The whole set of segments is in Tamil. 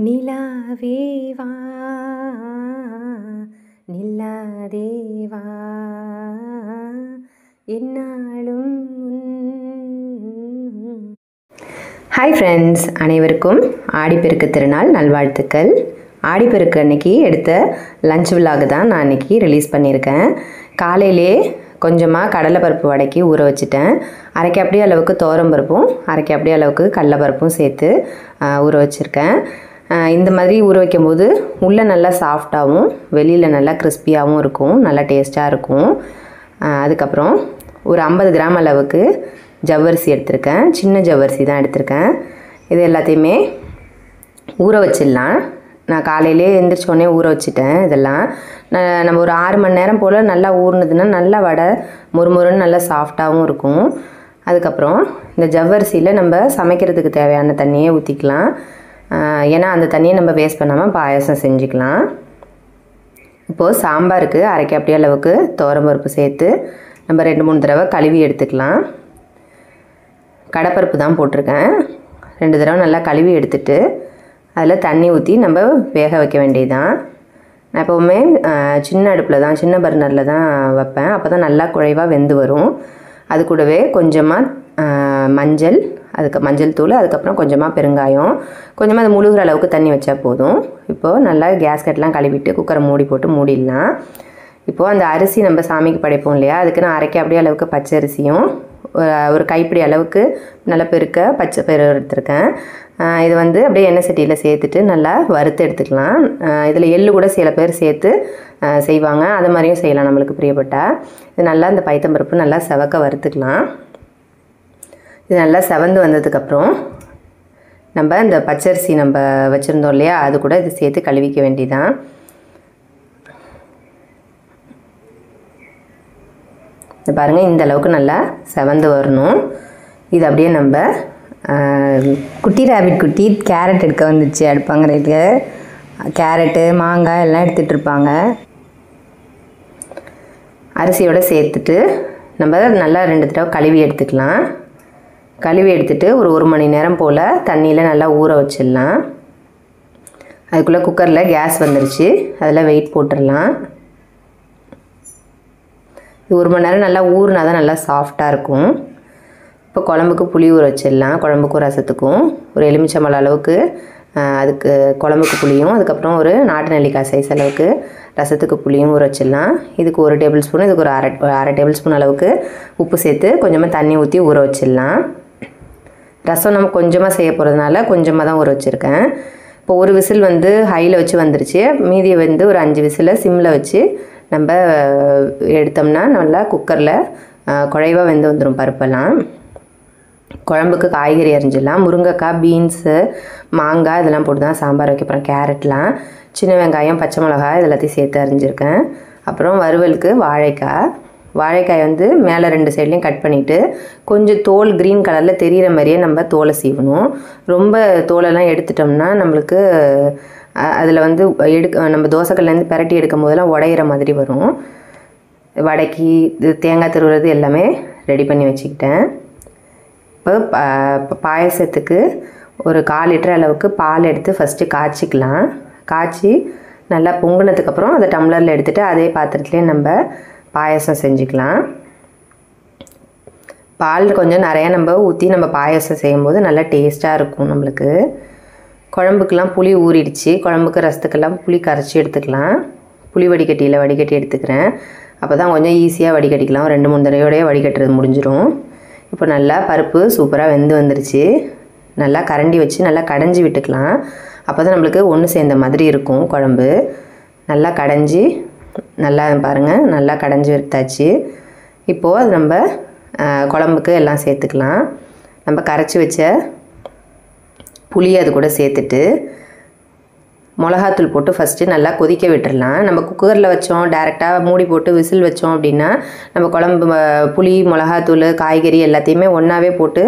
நிலாவே வா நில்லாதே வா என்னாலும். ஹாய் ஃப்ரெண்ட்ஸ், அனைவருக்கும் ஆடிப்பெருக்கு திருநாள் நல்வாழ்த்துக்கள். ஆடிப்பெருக்கு அன்னைக்கு எடுத்த லஞ்ச் விலாக் தான் நான் அன்றைக்கி ரிலீஸ் பண்ணியிருக்கேன். காலையிலே கொஞ்சமாக கடலைப்பருப்பு வடைக்கி ஊற வச்சுட்டேன். அரைக்க அப்படியே அளவுக்கு துவரம்பருப்பும் அரைக்க அப்படியே அளவுக்கு கடலைப்பருப்பும் சேர்த்து ஊற வச்சுருக்கேன். இந்த மாதிரி ஊற வைக்கும்போது உள்ளே நல்லா சாஃப்டாகவும் வெளியில் நல்லா கிறிஸ்பியாகவும் இருக்கும், நல்லா டேஸ்ட்டாக இருக்கும். அதுக்கப்புறம் ஒரு 50 கிராம் அளவுக்கு ஜவ்வரிசி எடுத்திருக்கேன். சின்ன ஜவ்வரிசி தான் எடுத்திருக்கேன். இது எல்லாத்தையுமே ஊற வச்சிடலாம். நான் காலையிலே எழுந்திரிச்சோடனே ஊற வச்சுட்டேன். இதெல்லாம் நம்ம ஒரு 6 மணி நேரம் போல் நல்லா ஊறினதுன்னா நல்லா வடை மொறுமொறுன்னு நல்லா சாஃப்டாகவும் இருக்கும். அதுக்கப்புறம் இந்த ஜவ்வரிசியில் நம்ம சமைக்கிறதுக்கு தேவையான தண்ணியை ஊற்றிக்கலாம். ஏன்னா அந்த தண்ணியை நம்ம வேஸ்ட் பண்ணாமல் பாயாசம் செஞ்சுக்கலாம். இப்போது சாம்பாருக்கு அரைக்க அப்படியே அளவுக்கு துவரம்பருப்பு சேர்த்து நம்ம 2-3 தடவை கழுவி எடுத்துக்கலாம். கடலைப்பருப்பு தான் போட்டிருக்கேன். 2 தடவை நல்லா கழுவி எடுத்துட்டு அதில் தண்ணி ஊற்றி நம்ம வேக வைக்க வேண்டியதுதான். நான் எப்போவுமே சின்ன அடுப்பில் தான், சின்ன பர்னரில் தான் வைப்பேன். அப்போ தான் நல்லா குழைவாக வெந்து வரும். அது கூடவே கொஞ்சமாக மஞ்சள் தூள், அதுக்கப்புறம் கொஞ்சமாக பெருங்காயம், கொஞ்சமாக அது முழுகிற அளவுக்கு தண்ணி வச்சா போதும். இப்போது நல்லா கேஸ்கெட்லாம் கழுவிட்டு குக்கரை மூடி போட்டு மூடிடலாம். இப்போது அந்த அரிசி நம்ம சாமிக்கு படைப்போம் இல்லையா, அதுக்கு நான் அரைக்க அப்படியே அளவுக்கு பச்சை அரிசியும் ஒரு கைப்பிடி அளவுக்கு நல்லா பெருக்க பச்சை பயிறு எடுத்துருக்கேன். இது அப்படியே எண்ணெய் சட்டியில் சேர்த்துட்டு நல்லா வறுத்து எடுத்துக்கலாம். இதில் எள்ளு கூட சில பேர் சேர்த்து செய்வாங்க, அது மாதிரியும் செய்யலாம் நம்மளுக்கு பிரியப்பட்டால். இது நல்லா இந்த பைத்தம்பருப்பு நல்லா செவக்க வறுத்துக்கலாம். இது நல்லா செவந்து வந்ததுக்கப்புறம் நம்ம இந்த பச்சரிசி நம்ம வச்சுருந்தோம் இல்லையா, அது கூட இது சேர்த்து கழுவிக்க வேண்டியதான். இது பாருங்கள், இந்த அளவுக்கு நல்லா செவந்து வரணும். இது அப்படியே நம்ம குட்டி ரேபிட் குட்டி கேரட் எடுக்க வந்துச்சு அடுப்பாங்கிறதுக்கு. கேரட்டு மாங்காய் எல்லாம் எடுத்துகிட்டு இருப்பாங்க. அரிசியோடு சேர்த்துட்டு நம்ம நல்லா 2 தடவை கழுவி எடுத்துக்கலாம். கழுவி எடுத்துகிட்டு ஒரு 1 மணி நேரம் போல் தண்ணியில் நல்லா ஊற வச்சிடலாம். அதுக்குள்ளே குக்கரில் கேஸ் வந்துருச்சு, அதில் வெயிட் போட்டுடலாம். 1 மணி நேரம் நல்லா ஊறினா தான் நல்லா சாஃப்டாக இருக்கும். இப்போ குழம்புக்கு புளி ஊற வச்சிடலாம். குழம்புக்கும் ரசத்துக்கும் ஒரு எலுமிச்சம்பழம் அளவுக்கு அதுக்கு குழம்புக்கு புளியும், அதுக்கப்புறம் ஒரு நாட்டு நெல்லிக்காய் சைஸ் அளவுக்கு ரசத்துக்கு புளியும் ஊற வச்சிடலாம். இதுக்கு 1 டேபிள் ஸ்பூன், இதுக்கு ஒரு அரை டேபிள் ஸ்பூன் அளவுக்கு உப்பு சேர்த்து கொஞ்சமாக தண்ணி ஊற்றி ஊற வச்சிடலாம். ரசம் நம்ம கொஞ்சமாக செய்ய போகிறதுனால கொஞ்சமாக தான் ஊற வச்சுருக்கேன். இப்போ ஒரு விசில் ஹையில் வச்சு வந்துருச்சு. மீதியை ஒரு 5 விசிலை சிம்மில் வச்சு நம்ம எடுத்தோம்னா நல்லா குக்கரில் குழைவாக வெந்து வந்துடும் பருப்பெல்லாம். குழம்புக்கு காய்கறி அரிஞ்சிடலாம். முருங்கைக்காய், பீன்ஸு, மாங்காய் இதெல்லாம் போட்டு தான் சாம்பார் வைக்க போகிறேன். கேரட்லாம், சின்ன வெங்காயம், பச்சை மிளகாய் இது எல்லாத்தையும் சேர்த்து அரிஞ்சிருக்கேன். அப்புறம் வறுவலுக்கு வாழைக்காய் மேலே 2 சைட்லேயும் கட் பண்ணிவிட்டு கொஞ்சம் தோல் க்ரீன் கலரில் தெரிகிற மாதிரியே நம்ம தோலை சீவணும். ரொம்ப தோலெல்லாம் எடுத்துட்டோம்னா நம்மளுக்கு அதில் நம்ம தோசைக்கல்லேருந்து பிரட்டி எடுக்கும் போதெல்லாம் உடையிற மாதிரி வரும். வடைக்கு தேங்காய் துருவுறது எல்லாமே ரெடி பண்ணி வச்சுக்கிட்டேன். இப்போ பாயசத்துக்கு ஒரு 1/4 லிட்டர் அளவுக்கு பால் எடுத்து ஃபஸ்ட்டு காய்ச்சிக்கலாம். காய்ச்சி நல்லா பொங்குனதுக்கப்புறம் அதை டம்ளரில் எடுத்துகிட்டு அதே பாத்திரத்துலேயே நம்ம பாயசம் செஞ்சுக்கலாம். பால் கொஞ்சம் நிறையா நம்ம ஊற்றி நம்ம பாயசம் செய்யும்போது நல்லா டேஸ்ட்டாக இருக்கும் நம்மளுக்கு. குழம்புக்கெல்லாம் புளி ஊறிடுச்சு. குழம்புக்கு ரசத்துக்கெல்லாம் புளி கரைச்சி எடுத்துக்கலாம். புளி வடிகட்டியில் வடிகட்டி எடுத்துக்கிறேன். அப்போ தான் கொஞ்சம் ஈஸியாக வடிகட்டிக்கலாம். 2-3 தடவையோடய வடிகட்டுறது முடிஞ்சிடும். இப்போ நல்லா பருப்பு சூப்பராக வெந்து வந்துருச்சு. நல்லா கரண்டி வச்சு நல்லா கடைஞ்சி விட்டுக்கலாம். அப்போ தான் நம்மளுக்கு ஒன்று சேர்ந்த மாதிரி இருக்கும் குழம்பு. நல்லா கடைஞ்சி நல்லா பாருங்கள், நல்லா கடைஞ்சி எடுத்தாச்சு. இப்போது அது நம்ம குழம்புக்கு எல்லாம் சேர்த்துக்கலாம். நம்ம கரைச்சி வச்ச புளி அது கூட சேர்த்துட்டு மிளகாத்தூள் போட்டு ஃபஸ்ட்டு நல்லா கொதிக்க விட்டுடலாம். நம்ம குக்கரில் வச்சோம், டேரெக்டாக மூடி போட்டு விசில் வச்சோம் அப்படின்னா நம்ம குழம்பு புளி, மிளகாத்தூள், காய்கறி எல்லாத்தையுமே ஒன்றாவே போட்டு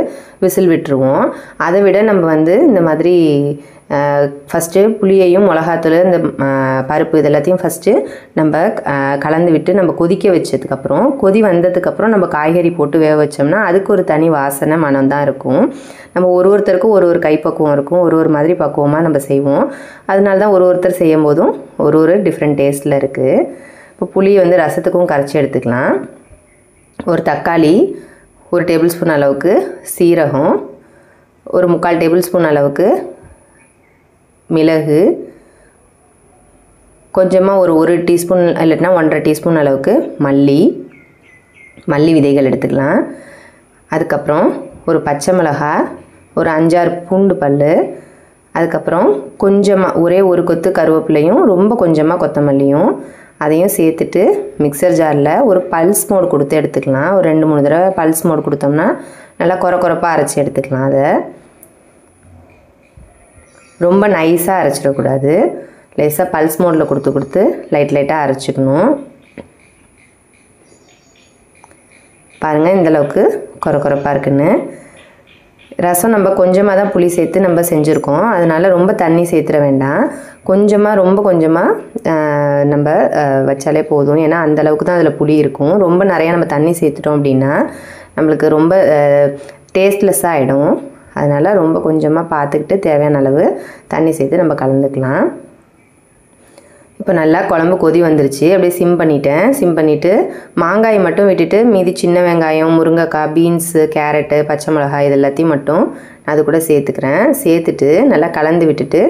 விசில் விட்டுருவோம். அதை விட நம்ம இந்த மாதிரி ஃபஸ்ட்டு புளியையும் மிளகாத்தூள் இந்த பருப்பு இது எல்லாத்தையும் ஃபஸ்ட்டு நம்ம கலந்து விட்டு நம்ம கொதிக்க வச்சதுக்கப்புறம் கொதி வந்ததுக்கப்புறம் நம்ம காய்கறி போட்டு வேக வச்சோம்னா அதுக்கு ஒரு தனி வாசனை மனம் தான் இருக்கும். நம்ம ஒருத்தருக்கும் ஒரு கைப்பக்குவம் இருக்கும், ஒரு மாதிரி பக்குவமாக நம்ம செய்வோம். அதனால தான் ஒருத்தர் செய்யும் போதும் ஒரு டிஃப்ரெண்ட் டேஸ்ட்டில் இருக்குது. இப்போ புளி வந்து ரசத்துக்கும் கரைச்சி எடுத்துக்கலாம். ஒரு தக்காளி, 1 டேபிள் ஸ்பூன் அளவுக்கு சீரகம், ஒரு 3/4 டேபிள் ஸ்பூன் அளவுக்கு மிளகு, கொஞ்சமாக ஒரு 1 டீஸ்பூன் இல்லைன்னா 1.5 டீஸ்பூன் அளவுக்கு மல்லி விதைகள் எடுத்துக்கலாம். அதுக்கப்புறம் ஒரு பச்சை மிளகாய், ஒரு 5-6 பூண்டு பல், அதுக்கப்புறம் கொஞ்சமாக ஒரே ஒரு கொத்து கருவேப்பிலையும் ரொம்ப கொஞ்சமாக கொத்தமல்லியும் அதையும் சேர்த்துட்டு மிக்சர் ஜாரில் ஒரு பல்ஸ் மோடு கொடுத்து எடுத்துக்கலாம். ஒரு 2-3 தடவை பல்ஸ் மோடு கொடுத்தோம்னா நல்லா கொரப்பாக அரைச்சி எடுத்துக்கலாம். அதை ரொம்ப நைஸாக அரைச்சிடக்கூடாது, லேசாக பல்ஸ் மோடில் கொடுத்து லைட்டாக அரைச்சிக்கணும். பாருங்கள் இந்தளவுக்கு கொரப்பாக இருக்குன்னு. ரசம் நம்ம கொஞ்சமாக தான் புளி சேர்த்து நம்ம செஞ்சுருக்கோம், அதனால் ரொம்ப தண்ணி சேர்த்துட வேண்டாம். ரொம்ப கொஞ்சமாக நம்ம வச்சாலே போதும். ஏன்னா அந்தளவுக்கு தான் அதில் புளி இருக்கும். ரொம்ப நிறையா நம்ம தண்ணி சேர்த்துட்டோம் அப்படின்னா நம்மளுக்கு ரொம்ப டேஸ்ட்லெஸ்ஸாக ஆகிடும். அதனால் ரொம்ப கொஞ்சமாக பார்த்துக்கிட்டு தேவையான அளவு தண்ணி சேர்த்து நம்ம கலந்துக்கலாம். இப்போ நல்லா குழம்பு கொதி வந்துருச்சு. அப்படியே சிம் பண்ணிவிட்டு மாங்காய் மட்டும் விட்டுட்டு மீதி சின்ன வெங்காயம், முருங்கைக்காய், பீன்ஸு, கேரட்டு, பச்சை மிளகாய் இது எல்லாத்தையும் மட்டும் அது கூட சேர்த்துக்கிறேன். சேர்த்துட்டு நல்லா கலந்து விட்டுட்டு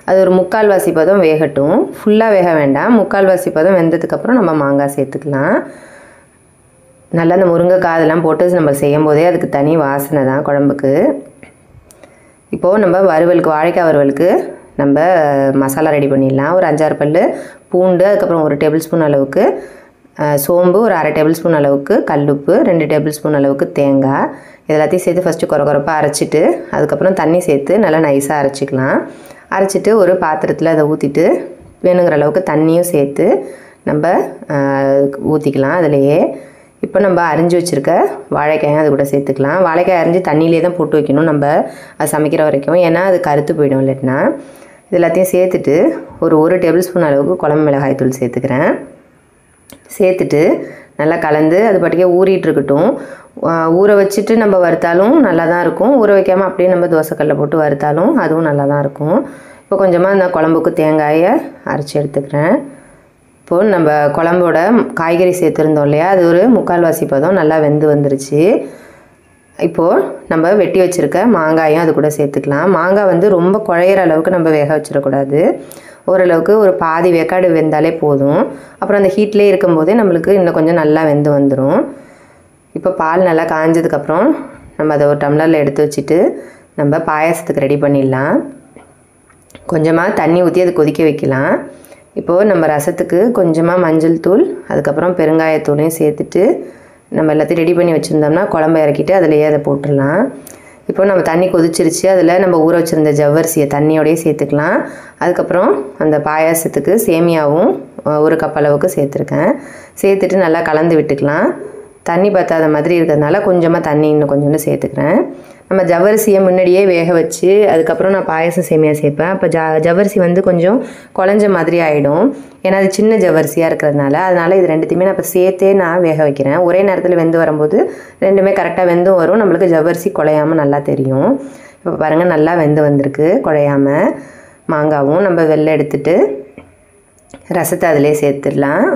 அது ஒரு 3/4 வாசி பதம் வேகட்டும். ஃபுல்லாக வேக வேண்டாம், 3/4 வாசி பதம் வெந்ததுக்கப்புறம் நம்ம மாங்காய் சேர்த்துக்கலாம். நல்லா அந்த முருங்கைக்காய் அதெல்லாம் போட்டு நம்ம செய்யும் போதே அதுக்கு தனி வாசனை தான் குழம்புக்கு. இப்போது நம்ம வாழைக்காய் வறுவலுக்கு நம்ம மசாலா ரெடி பண்ணிடலாம். ஒரு 5-6 பல் பூண்டு, அதுக்கப்புறம் 1 டேபிள் ஸ்பூன் அளவுக்கு சோம்பு, ஒரு 1/2 டேபிள் ஸ்பூன் அளவுக்கு கல்லுப்பு, 2 டேபிள் ஸ்பூன் அளவுக்கு தேங்காய் இதெல்லாத்தையும் சேர்த்து ஃபஸ்ட்டு கொரப்பாக அரைச்சிட்டு அதுக்கப்புறம் தண்ணி சேர்த்து நல்லா நைஸாக அரைச்சிக்கலாம். அரைச்சிட்டு ஒரு பாத்திரத்தில் அதை ஊற்றிட்டு வேணுங்கிற அளவுக்கு தண்ணியும் சேர்த்து நம்ம ஊற்றிக்கலாம் அதிலையே. இப்போ நம்ம அரிஞ்சு வச்சுருக்க வாழைக்காயும் அது கூட சேர்த்துக்கலாம். வாழைக்காய் அரிஞ்சு தண்ணியிலே தான் போட்டு வைக்கணும் நம்ம அது சமைக்கிற வரைக்கும், ஏன்னா அது கருத்து போயிடும் இல்லைன்னா. இது எல்லாத்தையும் சேர்த்துட்டு ஒரு 1 டேபிள் ஸ்பூன் அளவுக்கு குழம்பு மிளகாய் தூள் சேர்த்துக்கிறேன். சேர்த்துட்டு நல்லா கலந்து அது பாட்டுக்கே ஊறிட்டுருக்கட்டும். ஊற வச்சுட்டு நம்ம வறுத்தாலும் நல்லா தான் இருக்கும், ஊற வைக்காமல் அப்படியே நம்ம தோசைக்கல்லில் போட்டு வறுத்தாலும் அதுவும் நல்லா தான் இருக்கும். இப்போ கொஞ்சமாக இந்த குழம்புக்கு தேங்காயை அரைச்சி எடுத்துக்கிறேன். இப்போது நம்ம குழம்போட காய்கறி சேர்த்துருந்தோம் இல்லையா, அது ஒரு 3/4 வாசி பதம் நல்லா வெந்து வந்துருச்சு. இப்போது நம்ம வெட்டி வச்சுருக்க மாங்காயும் அது கூட சேர்த்துக்கலாம். மாங்காய் வந்து ரொம்ப குழையிற அளவுக்கு நம்ம வேக வச்சிடக்கூடாது, ஓரளவுக்கு ஒரு பாதி வேக்காடு வெந்தாலே போதும். அப்புறம் அந்த ஹீட்லேயே இருக்கும்போதே நம்மளுக்கு இன்னும் கொஞ்சம் நல்லா வெந்து வந்துடும். இப்போ பால் நல்லா காஞ்சதுக்கப்புறம் நம்ம அதை ஒரு டம்ளரில் எடுத்து வச்சுட்டு நம்ம பாயாசத்துக்கு ரெடி பண்ணிடலாம். கொஞ்சமாக தண்ணி ஊற்றி அது கொதிக்க வைக்கலாம். இப்போது நம்ம ரசத்துக்கு கொஞ்சமாக மஞ்சள் தூள், அதுக்கப்புறம் பெருங்காயத்தூளையும் சேர்த்துட்டு நம்ம எல்லாத்தையும் ரெடி பண்ணி வச்சுருந்தோம்னா குழம்பு இறக்கிட்டு அதிலேயே அதை போட்டுடலாம். இப்போ நம்ம தண்ணி கொதிச்சிருச்சு, அதில் நம்ம ஊற வச்சுருந்த ஜவ்வரிசியை தண்ணியோடையே சேர்த்துக்கலாம். அதுக்கப்புறம் அந்த பாயாசத்துக்கு சேமியாவும் 1 கப் அளவுக்கு சேர்த்துருக்கேன். சேர்த்துட்டு நல்லா கலந்து விட்டுக்கலாம். தண்ணி பத்தாத மாதிரி இருக்கிறதுனால கொஞ்சமாக தண்ணி இன்னும் கொஞ்சோண்டு சேர்த்துக்கிறேன். நம்ம ஜவ்வரிசியை முன்னாடியே வேக வச்சு அதுக்கப்புறம் நான் பாயசம் சேமியா சேர்ப்பேன். அப்போ ஜவ்வரிசி வந்து கொஞ்சம் குழஞ்ச மாதிரி ஆகிடும், ஏன்னா அது சின்ன ஜவ்வரிசியாக இருக்கிறதுனால. அதனால் இது ரெண்டுத்தையுமே நான் இப்போ சேர்த்தே நான் வேக வைக்கிறேன். ஒரே நேரத்தில் வெந்து வரும்போது ரெண்டுமே கரெக்டாக வெந்தும் வரும், நம்மளுக்கு ஜவ்வரிசி குழையாமல் நல்லா தெரியும். இப்போ பாருங்கள் நல்லா வெந்து வந்திருக்கு குழையாமல். மாங்காவும் நம்ம வெளில எடுத்துட்டு ரசத்தை அதிலே சேர்த்துடலாம்.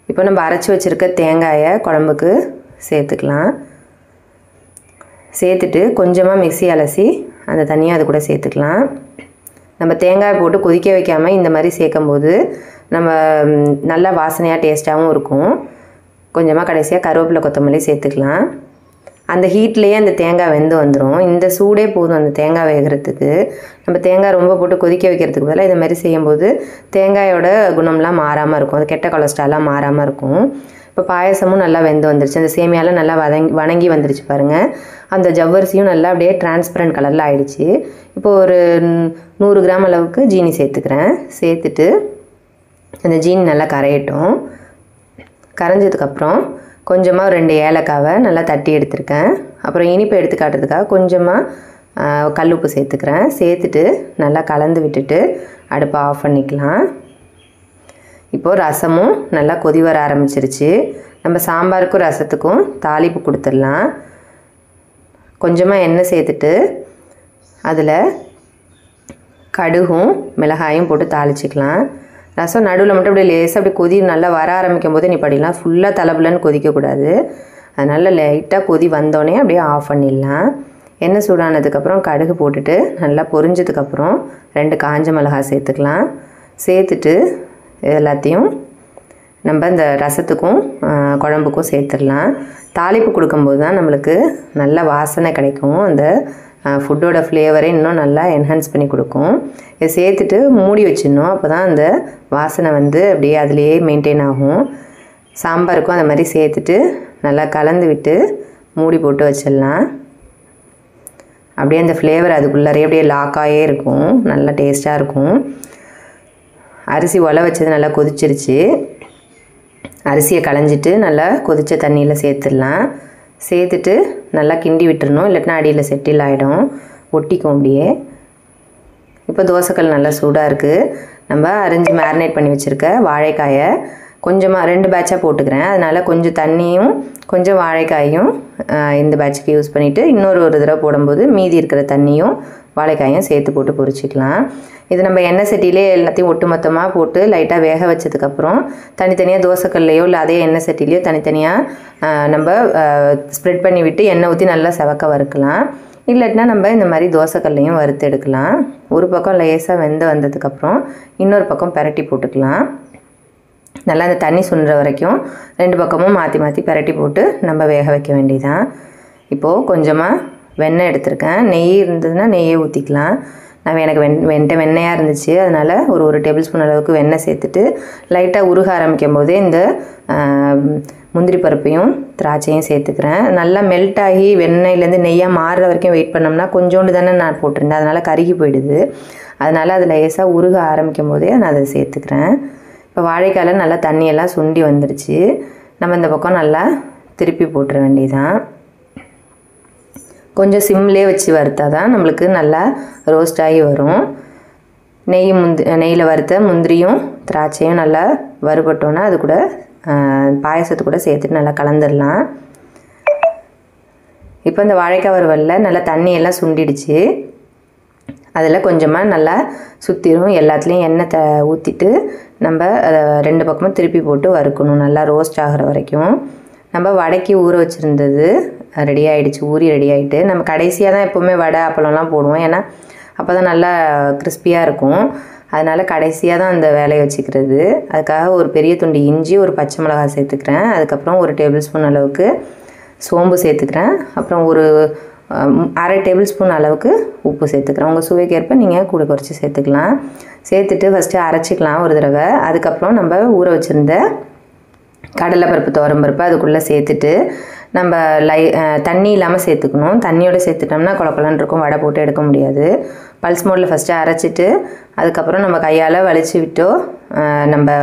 இப்போ நம்ம அரைச்சி வச்சுருக்க தேங்காயை குழம்புக்கு சேர்த்துக்கலாம். சேர்த்துட்டு கொஞ்சமாக மிக்ஸி அலசி அந்த தண்ணியை அது கூட சேர்த்துக்கலாம். நம்ம தேங்காய் போட்டு கொதிக்க வைக்காமல் இந்த மாதிரி சேர்க்கும்போது நம்ம நல்லா வாசனையாக டேஸ்ட்டாகவும் இருக்கும். கொஞ்சமாக கடைசியாக கருவேப்பிலை கொத்தமல்லி சேர்த்துக்கலாம். அந்த ஹீட்லேயே அந்த தேங்காய் வெந்து வந்துடும். இந்த சூடே போதும் அந்த தேங்காய் வேகிறதுக்கு. நம்ம தேங்காய் ரொம்ப போட்டு கொதிக்க வைக்கிறதுக்கு பதிலாக இதை மாதிரி செய்யும்போது தேங்காயோட குணம்லாம் மாறாமல் இருக்கும், அது கெட்ட கொலஸ்ட்ராலாம் மாறாமல் இருக்கும். இப்போ பாயசமும் நல்லா வெந்து வந்துருச்சு, அந்த சேமியாலாம் நல்லா வணங்கி வந்துருச்சு பாருங்கள். அந்த ஜவ்வரிசியும் நல்லா அப்படியே டிரான்ஸ்பரண்ட் கலரில் ஆகிடுச்சு. இப்போது ஒரு 100 கிராம் அளவுக்கு ஜீனி சேர்த்துக்கிறேன். சேர்த்துட்டு அந்த ஜீனி நல்லா கரையட்டும். கரைஞ்சதுக்கப்புறம் கொஞ்சமாக 2 ஏலக்காவை நல்லா தட்டி எடுத்துருக்கேன். அப்புறம் இனிப்பை எடுத்து காட்டுறதுக்காக கொஞ்சமாக கல் உப்பு சேர்த்துக்கிறேன். சேர்த்துட்டு நல்லா கலந்து விட்டுட்டு அடுப்பை ஆஃப் பண்ணிக்கலாம். இப்போது ரசமும் நல்லா கொதி வர ஆரம்பிச்சிருச்சு. நம்ம சாம்பாருக்கும் ரசத்துக்கும் தாளிப்பு கொடுத்துடலாம். கொஞ்சமாக எண்ணெய் சேர்த்துட்டு அதில் கடுகும் மிளகாயும் போட்டு தாளிச்சிக்கலாம். ரசம் நடுவில் மட்டும் அப்படியே லேசாக அப்படி கொதி நல்லா வர ஆரம்பிக்கும் போது நீ படிக்கலாம். ஃபுல்லாக தலபுலன்னு கொதிக்கக்கூடாது. அதனால் லைட்டாக கொதி வந்தோடனே அப்படியே ஆஃப் பண்ணிடலாம். எண்ணெய் சூடானதுக்கப்புறம் கடுகு போட்டுட்டு நல்லா பொரிஞ்சதுக்கப்புறம் 2 காஞ்ச மிளகாய் சேர்த்துக்கலாம். சேர்த்துட்டு எல்லாத்தையும் நம்ம இந்த ரசத்துக்கும் குழம்புக்கும் சேர்த்துடலாம். தாளிப்பு கொடுக்கும்போது தான் நம்மளுக்கு நல்ல வாசனை கிடைக்கும். அந்த ஃபுட்டோட ஃப்ளேவரை இன்னும் நல்லா என்ஹான்ஸ் பண்ணி கொடுக்கும். இதை சேர்த்துட்டு மூடி வச்சிடணும். அப்போ தான் அந்த வாசனை வந்து அப்படியே அதிலேயே மெயின்டைன் ஆகும். சாம்பாருக்கும் அந்த மாதிரி சேர்த்துட்டு நல்லா கலந்து விட்டு மூடி போட்டு வச்சிடலாம். அப்படியே அந்த ஃப்ளேவர் அதுக்குள்ளாரே அப்படியே லாக்காகவே இருக்கும். நல்லா டேஸ்ட்டாக இருக்கும். அரிசி ஒலை வச்சது நல்லா கொதிச்சிருச்சு. அரிசியை களைஞ்சிட்டு நல்லா கொதித்த தண்ணியில் சேர்த்துடலாம். சேர்த்துட்டு நல்லா கிண்டி விட்டுறணும். இல்லாட்டினா அடியில் செட்டில் ஆகிடும், ஒட்டிக்கும் அப்படியே. இப்போ தோசைக்கல் நல்லா சூடாக இருக்குது. நம்ம அரிஞ்சு மேரினேட் பண்ணி வச்சுருக்க வாழைக்காயை கொஞ்சமாக 2 பேட்சாக போட்டுக்கிறேன். அதனால் கொஞ்சம் தண்ணியும் கொஞ்சம் வாழைக்காயும் இந்த பேட்சுக்கு யூஸ் பண்ணிவிட்டு இன்னொரு தடவை போடும்போது மீதி இருக்கிற தண்ணியும் வாழைக்காயும் சேர்த்து போட்டு பொரிச்சிக்கலாம். இது நம்ம எண்ணெய் சட்டியிலே எல்லாத்தையும் ஒட்டு மொத்தமாக போட்டு லைட்டாக வேக வச்சதுக்கப்புறம் தனித்தனியாக தோசைக்கல்லையோ இல்லை அதே எண்ணெய் சட்டிலையோ தனித்தனியாக நம்ம ஸ்ப்ரெட் பண்ணி விட்டு எண்ணெய் ஊற்றி நல்லா செவக்க வறுக்கலாம். இல்லாட்டினா நம்ம இந்த மாதிரி தோசைக்கல்லையும் வறுத்து எடுக்கலாம். ஒரு பக்கம் லேசாக வெந்து வந்ததுக்கப்புறம் இன்னொரு பக்கம் பிரட்டி போட்டுக்கலாம். நல்லா அந்த தண்ணி சுண்டுற வரைக்கும் 2 பக்கமும் மாற்றி மாற்றி பிரட்டி போட்டு நம்ம வேக வைக்க வேண்டியதான். இப்போது கொஞ்சமாக வெண்ணெய் எடுத்திருக்கேன். நெய் இருந்ததுன்னா நெய்யே ஊற்றிக்கலாம். நான் எனக்கு வெண்ணெயாக இருந்துச்சு. அதனால் ஒரு டேபிள் ஸ்பூன் அளவுக்கு வெண்ணெய் சேர்த்துட்டு லைட்டாக உருக ஆரம்பிக்கும் போதே இந்த முந்திரி பருப்பையும் திராட்சையும் சேர்த்துக்கிறேன். நல்லா மெல்ட் ஆகி வெண்ணெயிலேருந்து நெய்யாக மாறுற வரைக்கும் வெயிட் பண்ணோம்னா கொஞ்சோண்டு தானே நான் போட்டிருந்தேன். அதனால் கருகி போயிடுது. அதனால் அது லேசாக உருக ஆரம்பிக்கும் போதே நான் அதை சேர்த்துக்கிறேன். இப்போ வாழைக்காயில் நல்லா தண்ணியெல்லாம் சுண்டி வந்துடுச்சு. நம்ம இந்த பக்கம் நல்லா திருப்பி போட்டுற வேண்டியதான். கொஞ்சம் சிம்லேயே வச்சு வறுத்தா தான் நம்மளுக்கு நல்லா ரோஸ்ட் ஆகி வரும். நெய்யில் வறுத்த முந்திரியும் திராட்சையும் நல்லா வறுபட்டோன்னா அது கூட பாயசத்து கூட சேர்த்துட்டு நல்லா கலந்துடலாம். இப்போ இந்த வாழைக்காய் வறுவலில் நல்லா தண்ணியெல்லாம் சுண்டிடுச்சு. அதில் கொஞ்சமாக நல்லா சுற்றிடும். எல்லாத்துலேயும் எண்ணெய் ஊற்றிட்டு நம்ம அதை 2 பக்கமும் திருப்பி போட்டு வறுக்கணும் நல்லா ரோஸ்ட் ஆகிற வரைக்கும். நம்ம வடைக்கு ஊற வச்சுருந்தது ரெடி ஆகிடுச்சு. ஊறி ரெடி ஆகிட்டு நம்ம கடைசியாக தான் எப்போவுமே வடை அப்பளம்லாம் போடுவோம். ஏன்னா அப்போ தான் நல்லா கிறிஸ்பியாக இருக்கும். அதனால் கடைசியாக தான் அந்த வேலையை வச்சுக்கிறது. அதுக்காக ஒரு பெரிய துண்டு இஞ்சி, ஒரு பச்சை மிளகாய் சேர்த்துக்கிறேன். அதுக்கப்புறம் 1 டேபிள் ஸ்பூன் அளவுக்கு சோம்பு சேர்த்துக்கிறேன். அப்புறம் ஒரு 1/2 டேபிள் ஸ்பூன் அளவுக்கு உப்பு சேர்த்துக்கிறேன். உங்கள் சுவைக்கேற்ப நீங்கள் கூட குறைச்சி சேர்த்துக்கலாம். சேர்த்துட்டு ஃபஸ்ட்டு அரைச்சிக்கலாம் ஒரு தடவை. அதுக்கப்புறம் நம்ம ஊற வச்சுருந்த கடலைப்பருப்பு துவரம்பருப்பு அதுக்குள்ளே சேர்த்துட்டு நம்ம தண்ணி இல்லாமல் சேர்த்துக்கணும். தண்ணியோடு சேர்த்துட்டோம்னா குழப்பலான்னு இருக்கும், வடை போட்டு எடுக்க முடியாது. பல்ஸ் மோடில் ஃபஸ்ட்டு அரைச்சிட்டு அதுக்கப்புறம் நம்ம கையால் வலிச்சு விட்டோ நம்ம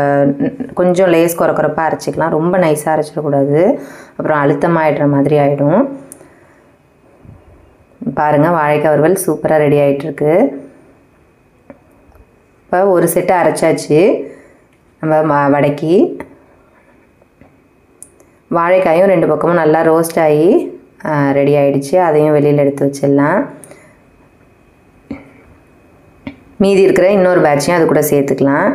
கொஞ்சம் லேஸ் குறப்பாக அரைச்சிக்கலாம். ரொம்ப நைஸாக அரைச்சிடக்கூடாது, அப்புறம் அழுத்தமாகிடுற மாதிரி ஆகிடும். பாருங்கள், வாழைக்காய் வறுவல் சூப்பராக ரெடி ஆகிட்டுருக்கு. இப்போ ஒரு செட்டு அரைச்சாச்சு. நம்ம வடைக்கு வாழைக்காயும் 2 பக்கமும் நல்லா ரோஸ்ட் ஆகி ரெடி ஆகிடுச்சு. அதையும் வெளியில் எடுத்து வச்சிடலாம். மீதி இருக்கிற இன்னொரு பேட்சையும் அது கூட சேர்த்துக்கலாம்.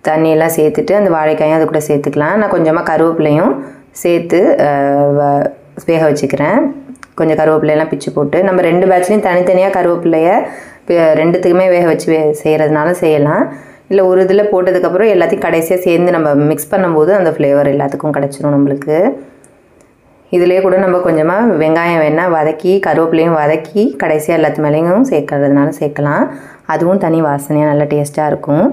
தண்ணியெல்லாம் சேர்த்துட்டு அந்த வாழைக்காயும் அது கூட சேர்த்துக்கலாம். நான் கொஞ்சமாக கருவேப்பிலையும் சேர்த்து வேக வச்சுக்கிறேன். கொஞ்சம் கருவேப்பிலையெல்லாம் பிச்சு போட்டு நம்ம 2 பேட்ச்லேயும் தனித்தனியாக கருவேப்பிலையை 2த்துக்குமே வேக வச்சு செய்கிறதுனால செய்யலாம். இல்லை ஒரு இதில் போட்டதுக்கப்புறம் எல்லாத்தையும் கடைசியாக சேர்ந்து நம்ம மிக்ஸ் பண்ணும்போது அந்த ஃப்ளேவர் எல்லாத்துக்கும் கிடச்சிரும் நம்மளுக்கு. இதிலே கூட நம்ம கொஞ்சமாக வெங்காயம் வேணால் வதக்கி கருவேப்பிலையும் வதக்கி கடைசியாக எல்லாத்து மேலேயும் சேர்க்கறதுனால சேர்க்கலாம். அதுவும் தனி வாசனையாக நல்லா டேஸ்ட்டாக இருக்கும்.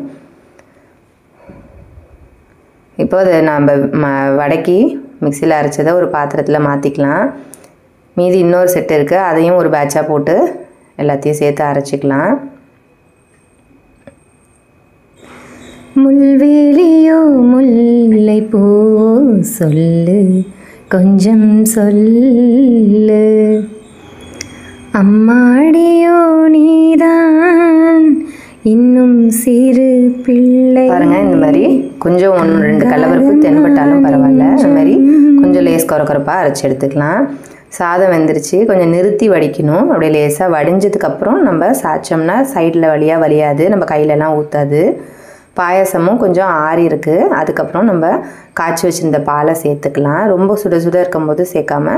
இப்போ அதை நம்ம வடக்கி மிக்சியில் அரைச்சதை ஒரு பாத்திரத்தில் மாற்றிக்கலாம். மீதி இன்னொரு செட்டு இருக்குது, அதையும் ஒரு பேட்சாக போட்டு எல்லாத்தையும் சேர்த்து அரைச்சிக்கலாம். முள்வேலியோ முல்லை பூ சொல்லு கொஞ்சம் சொல்லு, அம்மாடியோ நீதான் இன்னும் சிறு பிள்ளை. பாருங்கள், இந்த மாதிரி கொஞ்சம் 1-2 கடலப்பருப்பு தென்பட்டாலும் பரவாயில்ல. இந்த மாதிரி கொஞ்சம் லேஸ் கொரப்பாக அரைச்சி எடுத்துக்கலாம். சாதம் வெந்துருச்சு, கொஞ்சம் நிறுத்தி வடிக்கணும். அப்படியே லேசாக வடிஞ்சதுக்கப்புறம் நம்ம சாய்ச்சோம்னா சைடில் வலியாது, நம்ம கையிலலாம் ஊற்றாது. பாயசமும் கொஞ்சம் ஆறி இருக்குது. அதுக்கப்புறம் நம்ம காய்ச்சி வச்சுருந்த பாலை சேர்த்துக்கலாம். ரொம்ப சுட சுட இருக்கும்போது சேர்க்காம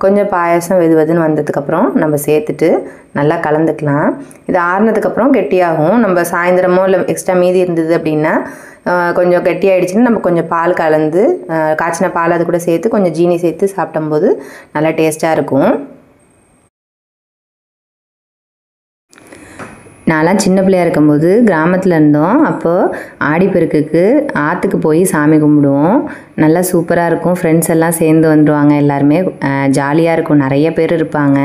கொஞ்சம் பாயசம் வெதுன்னு வந்ததுக்கப்புறம் நம்ம சேர்த்துட்டு நல்லா கலந்துக்கலாம். இது ஆறுனதுக்கப்புறம் கெட்டியாகும். நம்ம சாயந்தரமோ இல்லை எக்ஸ்ட்ரா மீதி இருந்தது அப்படின்னா கொஞ்சம் கெட்டியாகிடுச்சுன்னா நம்ம கொஞ்சம் பால் கலந்து காய்ச்சின பால் அது கூட சேர்த்து கொஞ்சம் ஜீனி சேர்த்து சாப்பிடும்போது நல்லா டேஸ்ட்டாக இருக்கும். நான்லாம் சின்ன பிள்ளையாக இருக்கும்போது கிராமத்தில் இருந்தோம். அப்போது ஆடிப்பெருக்குக்கு ஆற்றுக்கு போய் சாமி கும்பிடுவோம். நல்லா சூப்பராக இருக்கும். ஃப்ரெண்ட்ஸ் எல்லாம் சேர்ந்து வந்துடுவாங்க. எல்லாருமே ஜாலியாக இருக்கும். நிறைய பேர் இருப்பாங்க.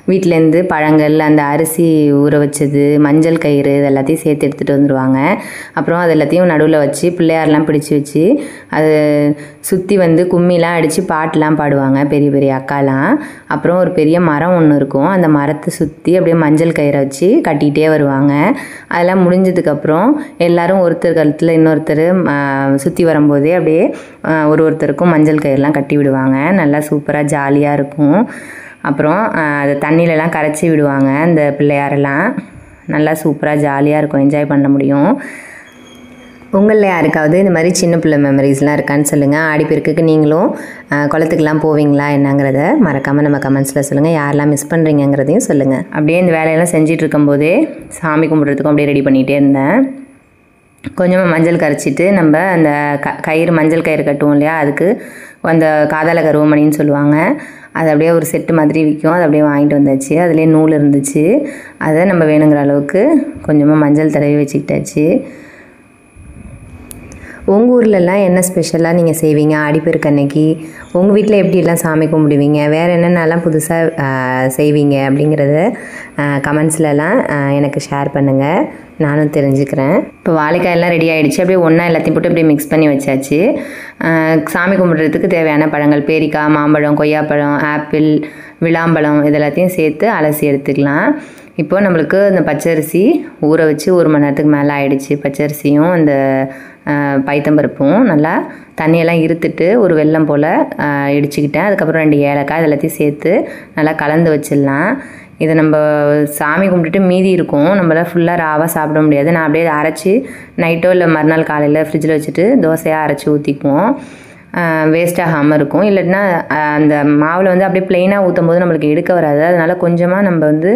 வீட்டிலேருந்து பழங்கள், அந்த அரிசி ஊற வச்சது, மஞ்சள் கயிறு இது எல்லாத்தையும் சேர்த்து எடுத்துகிட்டு வந்துடுவாங்க. அப்புறம் அது எல்லாத்தையும் நடுவில் வச்சு பிள்ளையாரெலாம் பிடிச்சி வச்சு அது சுற்றி வந்து கும்மிலாம் அடித்து பாட்டெலாம் பாடுவாங்க பெரிய பெரிய அக்காலாம். அப்புறம் ஒரு பெரிய மரம் ஒன்று இருக்கும். அந்த மரத்தை சுற்றி அப்படியே மஞ்சள் கயிறை வச்சு கட்டிகிட்டே வருவாங்க. அதெல்லாம் முடிஞ்சதுக்கப்புறம் எல்லோரும் ஒருத்தர் கழுத்தில் இன்னொருத்தர் சுற்றி வரும்போதே அப்படியே ஒருத்தருக்கும் மஞ்சள் கயிறுலாம் கட்டி விடுவாங்க. நல்லா சூப்பராக ஜாலியாக இருக்கும். அப்புறம் அதை தண்ணியிலலாம் கரைச்சி விடுவாங்க. அந்த பிள்ளையாரெல்லாம் நல்லா சூப்பராக ஜாலியாக இருக்கும். என்ஜாய் பண்ண முடியும். உங்களில் யாருக்காவது இந்த மாதிரி சின்ன பிள்ளை மெமரிஸ்லாம் இருக்கான்னு சொல்லுங்கள். ஆடிப்பெருக்குக்கு நீங்களும் குளத்துக்குலாம் போவீங்களா என்னங்கிறத மறக்காமல் நம்ம கமெண்ட்ஸில் சொல்லுங்கள். யாரெல்லாம் மிஸ் பண்ணுறீங்கிறதையும் சொல்லுங்கள். அப்படியே இந்த வேலையெல்லாம் செஞ்சுட்டு இருக்கும்போதே சாமி கும்பிட்றதுக்கும் அப்படியே ரெடி பண்ணிகிட்டே இருந்தேன். கொஞ்சமாக மஞ்சள் கரைச்சிட்டு நம்ம அந்த கயிறு மஞ்சள் கயிறு கட்டுவோம் இல்லையா, அதுக்கு அந்த காதால கருவமணின்னு சொல்லுவாங்க. அது அப்படியே ஒரு செட்டு மாதிரி விற்கும். அதை அப்படியே வாங்கிட்டு வந்தாச்சு. அதுலேயே நூல் இருந்துச்சு. அதை நம்ம வேணுங்கிற அளவுக்கு கொஞ்சமாக மஞ்சள் தடவி வச்சுக்கிட்டாச்சு. உங்கள் ஊர்லெலாம் என்ன ஸ்பெஷலாக நீங்கள் செய்வீங்க ஆடிப்பெருக்கு அன்னைக்கு? உங்கள் வீட்டில் எப்படிலாம் சாமி கும்பிடுவீங்க? வேறு என்னென்னலாம் புதுசாக செய்வீங்க அப்படிங்கிறத கமெண்ட்ஸ்லலாம் எனக்கு ஷேர் பண்ணுங்கள். நானும் தெரிஞ்சுக்கிறேன். இப்போ வாழைக்காயெல்லாம் ரெடி ஆகிடுச்சு. அப்படியே ஒன்றா எல்லாத்தையும் போட்டு அப்படியே மிக்ஸ் பண்ணி வச்சாச்சு. சாமி கும்பிட்றதுக்கு தேவையான பழங்கள் பேரிக்காய், மாம்பழம், கொய்யாப்பழம், ஆப்பிள், விளாம்பழம் இதெல்லாத்தையும் சேர்த்து அலசி எடுத்துக்கலாம். இப்போது நம்மளுக்கு இந்த பச்சரிசி ஊற வச்சு 1 மணி நேரத்துக்கு மேலே ஆகிடுச்சு. பச்சரிசியும் அந்த பைத்தம்பருப்பும் நல்லா தண்ணியெல்லாம் இருத்துட்டு ஒரு வெல்லம் போல் இடிச்சுக்கிட்டேன். அதுக்கப்புறம் 2 ஏலக்காய் இதெல்லாத்தையும் சேர்த்து நல்லா கலந்து வச்சிடலாம். இதை நம்ம சாமி கும்பிட்டுட்டு மீதி இருக்கும். நம்மளால் ஃபுல்லாக ராவாக சாப்பிட முடியாது. நான் அப்படியே அரைச்சி நைட்டோ இல்லை மறுநாள் காலையில் ஃப்ரிட்ஜில் வச்சுட்டு தோசையாக அரைச்சி ஊற்றிக்குவோம். வேஸ்ட் ஆகாமல் இருக்கும். இல்லைன்னா அந்த மாவில் வந்து அப்படியே ப்ளெயினாக ஊற்றும் போது நம்மளுக்கு எடுக்க வராது. அதனால் கொஞ்சமாக நம்ம வந்து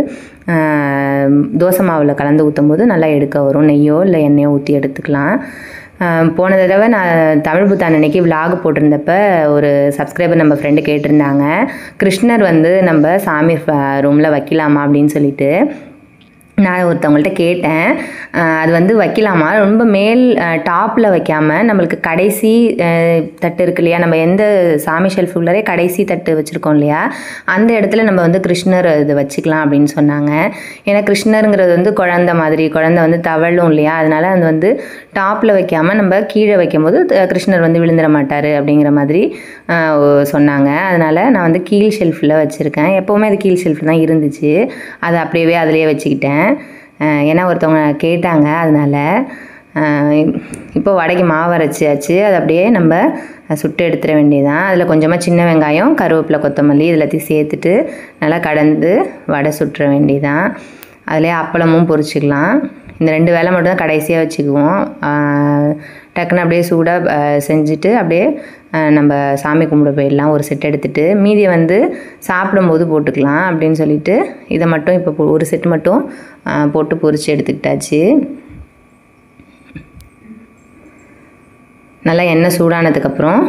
தோசை மாவில் கலந்து ஊற்றும் போது நல்லா எடுக்க வரும். நெய்யோ இல்லை எண்ணெயோ ஊற்றி எடுத்துக்கலாம். போன தடவை நான் தமிழ் புத்தாண்டு அன்னைக்கு விலாக் போட்டிருந்தப்ப ஒரு சப்ஸ்கிரைபர் நம்ம ஃப்ரெண்டு கேட்டிருந்தாங்க, கிருஷ்ணர் வந்து நம்ம சாமி ரூமில் வைக்கலாமா அப்படின்னு சொல்லிட்டு. நான் ஒருத்தவங்கள்ட்ட கேட்டேன், அது வந்து வைக்கலாமா, ரொம்ப மேல் டாப்பில் வைக்காமல் நம்மளுக்கு கடைசி தட்டு இருக்கு இல்லையா, நம்ம எந்த சாமி ஷெல்ஃப் உள்ளரே கடைசி தட்டு வச்சுருக்கோம் இல்லையா, அந்த இடத்துல நம்ம வந்து கிருஷ்ணர் இது வச்சுக்கலாம் அப்படின்னு சொன்னாங்க. ஏன்னா கிருஷ்ணருங்கிறது வந்து குழந்தை மாதிரி, குழந்தை வந்து தவழும் இல்லையா, அதனால் அது வந்து டாப்பில் வைக்காமல் நம்ம கீழே வைக்கும்போது கிருஷ்ணர் வந்து விழுந்துட மாட்டார் அப்படிங்கிற மாதிரி சொன்னாங்க. அதனால் நான் வந்து கீழ் ஷெல்ஃபில் வச்சுருக்கேன். எப்போவுமே அது கீழ் ஷெல்ஃப் தான் இருந்துச்சு. அதை அப்படியே அதிலேயே வச்சுக்கிட்டேன். ஏன்னா ஒருத்தவங்க கேட்டாங்க. அதனால் இப்போ வடைக்கு மாவு அரைச்சாச்சு. அதை அப்படியே நம்ம சுட்டு எடுத்துட வேண்டியதான். அதில் கொஞ்சமாக சின்ன வெங்காயம், கருவேப்பிலை, கொத்தமல்லி இதெல்லாத்தையும் சேர்த்துட்டு நல்லா கடந்து வடை சுட்டுற வேண்டியதான். அதிலே அப்பளமும் பொரிச்சிக்கலாம். இந்த 2 வேலை மட்டும் தான் கடைசியாக வச்சுக்குவோம். டக்குன்னு அப்படியே சூடாக செஞ்சுட்டு அப்படியே நம்ம சாமி கும்பிட போயிடலாம். ஒரு செட் எடுத்துகிட்டு மீதியை வந்து சாப்பிடும்போது போட்டுக்கலாம் அப்படின்னு சொல்லிட்டு இதை மட்டும் இப்போ ஒரு செட் மட்டும் போட்டு பொரித்து எடுத்துக்கிட்டாச்சு. நல்லா எண்ணெய் சூடானதுக்கப்புறம்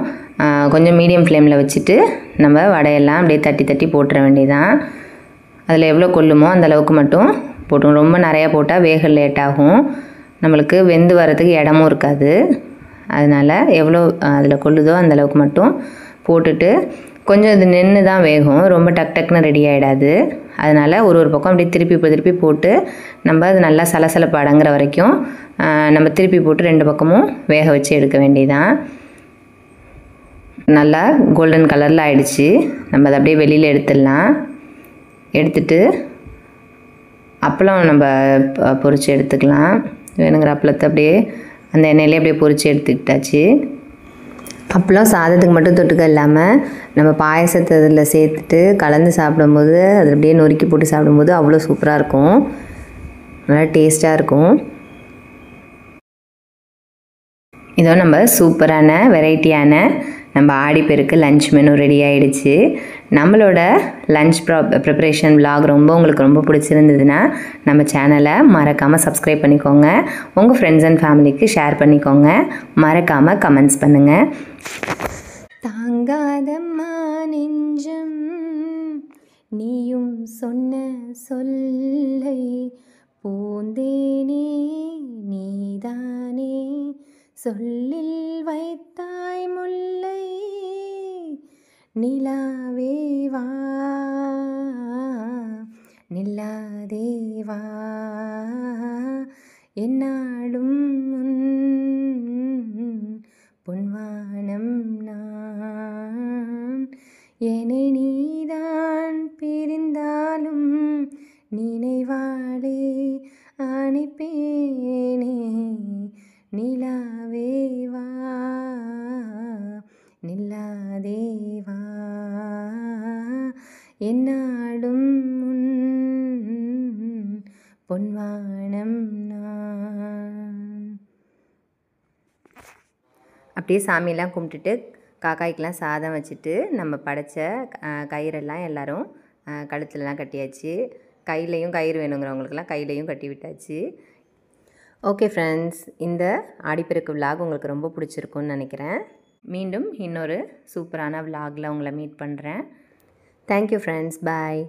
கொஞ்சம் மீடியம் ஃப்ளேமில் வச்சுட்டு நம்ம வடையெல்லாம் அப்படியே தட்டி தட்டி போட்டுற வேண்டியதான். அதில் எவ்வளோ கொள்ளுமோ அந்தளவுக்கு மட்டும் போட்டுரும். ரொம்ப நிறையா போட்டால் வேக லேட் ஆகும், நம்மளுக்கு வெந்து வரதுக்கு இடமும் இருக்காது. அதனால் எவ்வளோ அதில் கொள்ளுதோ அந்தளவுக்கு மட்டும் போட்டுட்டு கொஞ்சம் இது நின்று தான் வேகும், ரொம்ப டக்குன்னு ரெடி ஆகிடாது. அதனால் ஒரு பக்கம் அப்படியே திருப்பி போட்டு நம்ம அது நல்லா சலசலப்பு அடங்குற வரைக்கும் நம்ம திருப்பி போட்டு 2 பக்கமும் வேக வச்சு எடுக்க வேண்டியதான். நல்லா கோல்டன் கலரில் ஆயிடுச்சு. நம்ம அதை அப்படியே வெளியில் எடுத்துடலாம். எடுத்துட்டு அப்பளம் நம்ம பொரித்து எடுத்துக்கலாம். வேணுங்கிற அப்பளத்தை அப்படியே அந்த எண்ணெயிலே அப்படியே பொரித்து எடுத்துக்கிட்டாச்சு. அப்பளம் சாதத்துக்கு மட்டும் தொட்டுக்க இல்லாமல் நம்ம பாயசத்தை அதில் சேர்த்துட்டு கலந்து சாப்பிடும்போது அது அப்படியே நொறுக்கி போட்டு சாப்பிடும்போது அவ்வளோ சூப்பராக இருக்கும், நல்லா டேஸ்ட்டாக இருக்கும். இதோ நம்ம சூப்பரான வெரைட்டியான நம்ம ஆடிப்பெருக்கு லஞ்ச் மெனு ரெடி ஆகிடுச்சு. நம்மளோட லஞ்ச் ப்ரிப்பரேஷன் விலாக் உங்களுக்கு ரொம்ப பிடிச்சிருந்ததுன்னா நம்ம சேனலை மறக்காமல் சப்ஸ்கிரைப் பண்ணிக்கோங்க. உங்கள் ஃப்ரெண்ட்ஸ் அண்ட் ஃபேமிலிக்கு ஷேர் பண்ணிக்கோங்க. மறக்காமல் கமெண்ட்ஸ் பண்ணுங்கள். தாங்காதம்மா நெஞ்சம் நீயும் சொன்ன சொல்லை, பூந்தேனே நீதானே சொல்லில் வைத்தாய் முல்லை, நிலாவேவா நில்லாதேவா என்னாலும் பொன்வானம் நான், என்னை நீதான் பிரிந்தாலும் நினைவாளே அணைப்பேனே, நிலாவேவா நில்லாதேவா என்னாலும் பொன்வானம் நான். அப்படியே சாமியெல்லாம் கும்பிட்டுட்டு காக்காய்க்கெலாம் சாதம் வச்சுட்டு நம்ம படைச்ச கயிறெல்லாம் எல்லோரும் கழுத்துலலாம் கட்டியாச்சு. கையிலையும் கயிறு வேணுங்கிறவங்களுக்கெல்லாம் கையிலையும் கட்டி விட்டாச்சு. ஓகே ஃப்ரெண்ட்ஸ், இந்த ஆடிப்பெருக்கு விலாக் உங்களுக்கு ரொம்ப பிடிச்சிருக்குன்னு நினைக்கிறேன். மீண்டும் இன்னொரு சூப்பரான விலாகில் உங்களை மீட் பண்ணுறேன். தேங்க்யூ ஃப்ரெண்ட்ஸ், பாய்.